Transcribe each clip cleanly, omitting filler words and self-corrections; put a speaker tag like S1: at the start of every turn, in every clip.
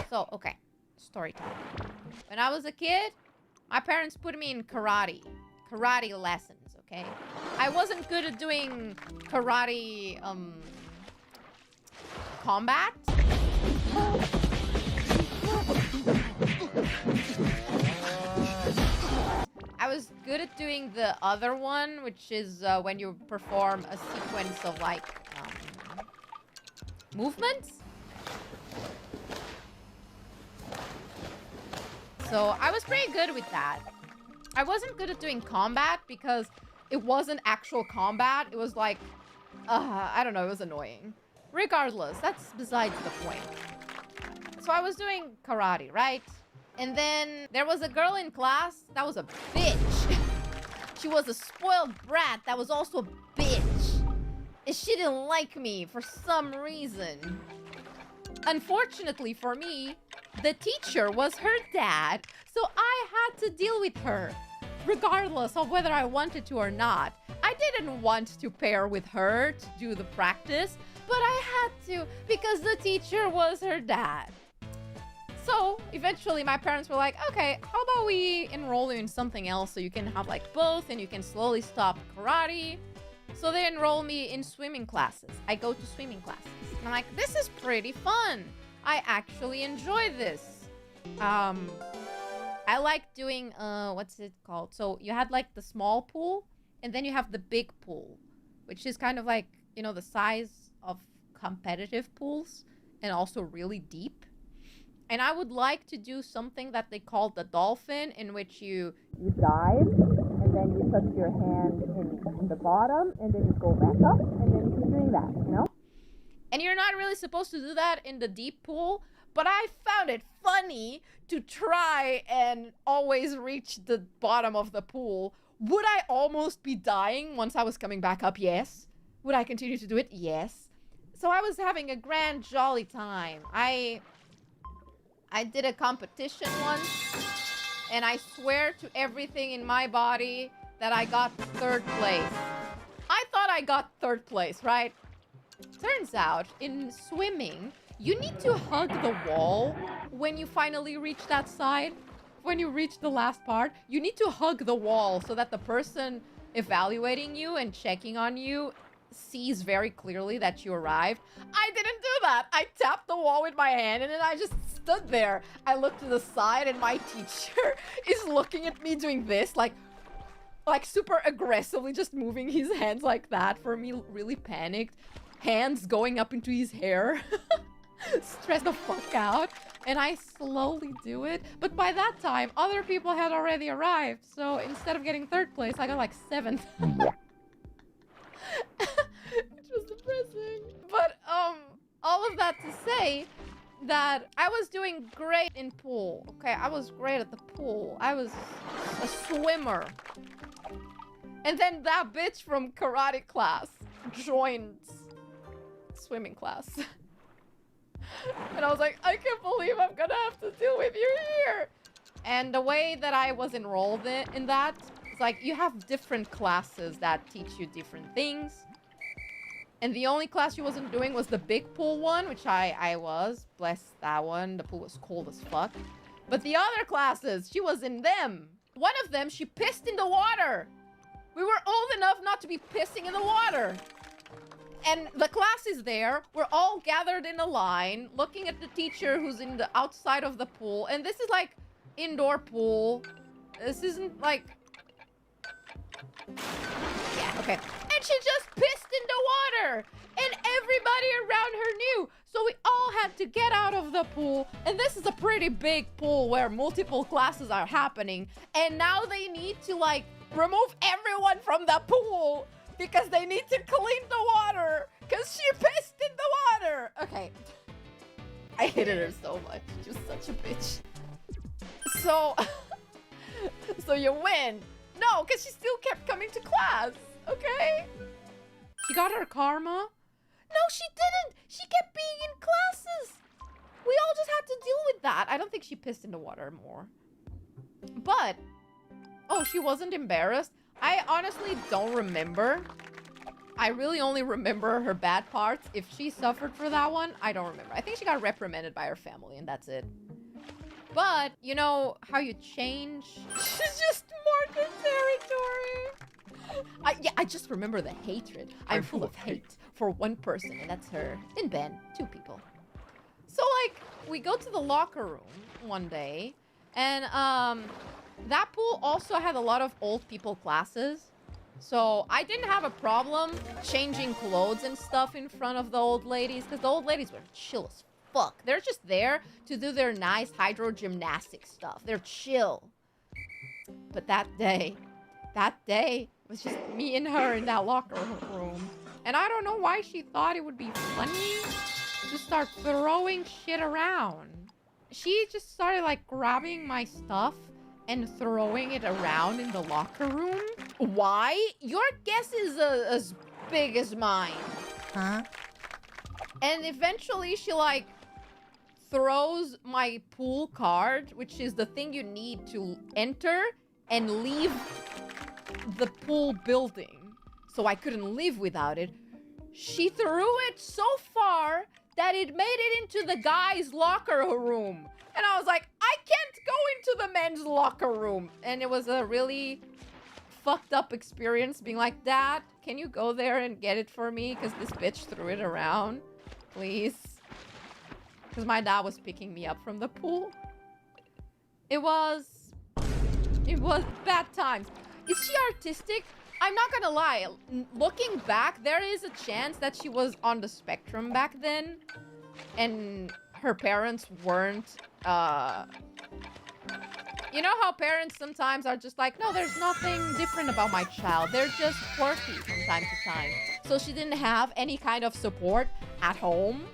S1: So, okay. Story time. When I was a kid, my parents put me in karate. Karate lessons, okay? I wasn't good at doing karate, combat. I was good at doing the other one, which is when you perform a sequence of, like, movements. So I was pretty good with that. I wasn't good at doing combat because it wasn't actual combat. It was like, I don't know, it was annoying. Regardless, that's besides the point. So I was doing karate, right? And then there was a girl in class that was a bitch. She was a spoiled brat that was also a bitch. And she didn't like me for some reason. Unfortunately for me, the teacher was her dad, so I had to deal with her, regardless of whether I wanted to or not. I didn't want to pair with her to do the practice, but I had to because the teacher was her dad. So eventually my parents were like, okay, how about we enroll you in something else so you can have like both and you can slowly stop karate. So they enroll me in swimming classes. I go to swimming classes. And I'm like, this is pretty fun. I actually enjoy this. I like doing, what's it called? So you had like the small pool and then you have the big pool, which is kind of like, you know, the size of competitive pools and also really deep. And I would like to do something that they call the dolphin, in which you dive and then you touch your hand in the bottom and then you go back up and then you keep doing that, you know? And you're not really supposed to do that in the deep pool, but I found it funny to try and always reach the bottom of the pool. Would I almost be dying once I was coming back up? Yes. Would I continue to do it? Yes. So I was having a grand jolly time. I did a competition once, and I swear to everything in my body that I got 3rd place. I thought I got 3rd place, right? Turns out, in swimming, you need to hug the wall when you finally reach that side. When you reach the last part, you need to hug the wall so that the person evaluating you and checking on you sees very clearly that you arrived. I didn't do that. I tapped the wall with my hand and then I just stood there. I looked to the side and my teacher is looking at me doing this, like super aggressively, just moving his hands like that. For me, really panicked. Hands going up into his hair. Stressed the fuck out. And I slowly do it. But by that time, other people had already arrived. So instead of getting 3rd place, I got like 7th. Which was depressing. But all of that to say that I was doing great in pool. Okay, I was great at the pool. I was a swimmer. And then that bitch from karate class joined swimming class. And I was like, I can't believe I'm gonna have to deal with you here. And the way that I was enrolled in that, it's like you have different classes that teach you different things. And the only class she wasn't doing was the big pool one, which I was. Bless that one. The pool was cold as fuck. But the other classes, she was in them. One of them, she pissed in the water. We were old enough not to be pissing in the water. And the class is there. We're all gathered in a line, looking at the teacher who's in the outside of the pool. And this is like indoor pool. This isn't like... Yeah, okay. And she just pissed in the water. And everybody around her knew. So we all had to get out of the pool. And this is a pretty big pool where multiple classes are happening. And now they need to like remove everyone from the pool. Because they need to clean the water. Because she pissed in the water. Okay. I hated her so much. She was such a bitch. So... so you win. No, because she still kept coming to class. Okay? She got her karma. No, she didn't. She kept being in classes. We all just had to deal with that. I don't think she pissed in the water more. But... oh, she wasn't embarrassed? I honestly don't remember. I really only remember her bad parts. If she suffered for that one, I don't remember. I think she got reprimanded by her family and that's it. But, you know how you change? She's just marked her territory. Yeah, I just remember the hatred. I'm full of hate for one person, and that's her. In Ben, 2 people. So, like, we go to the locker room one day, and that pool also had a lot of old people classes. So I didn't have a problem changing clothes and stuff in front of the old ladies, because the old ladies were chill as fuck. They're just there to do their nice hydro-gymnastic stuff. They're chill. But that day was just me and her in that locker room. And I don't know why she thought it would be funny to start throwing shit around. She just started, like, grabbing my stuff and throwing it around in the locker room. Why? Your guess is as big as mine.
S2: Huh?
S1: And eventually she, like, throws my pool card, which is the thing you need to enter and leave the pool building. So I couldn't live without it. She threw it so far that it made it into the guys' locker room. And I was like, I can't go into the men's locker room. And it was a really fucked up experience being like, Dad, can you go there and get it for me? Because this bitch threw it around. Please. Because my dad was picking me up from the pool. It was bad times. Is she artistic? I'm not gonna lie. Looking back, there is a chance that she was on the spectrum back then. And her parents weren't, you know how parents sometimes are just like, no, there's nothing different about my child. They're just quirky from time to time. So she didn't have any kind of support at home.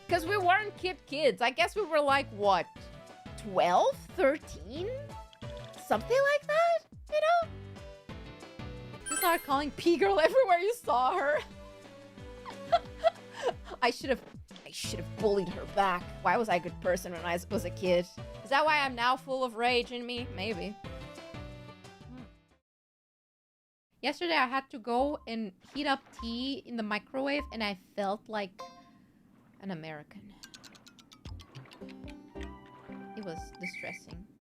S1: Because we weren't kids. I guess we were like, what, 12, 13? Something like that, you know? She started calling P-girl everywhere you saw her. I should have bullied her back. Why was I a good person when I was a kid? Is that why I'm now full of rage in me? Maybe. Yesterday I had to go and heat up tea in the microwave and I felt like an American. It was distressing.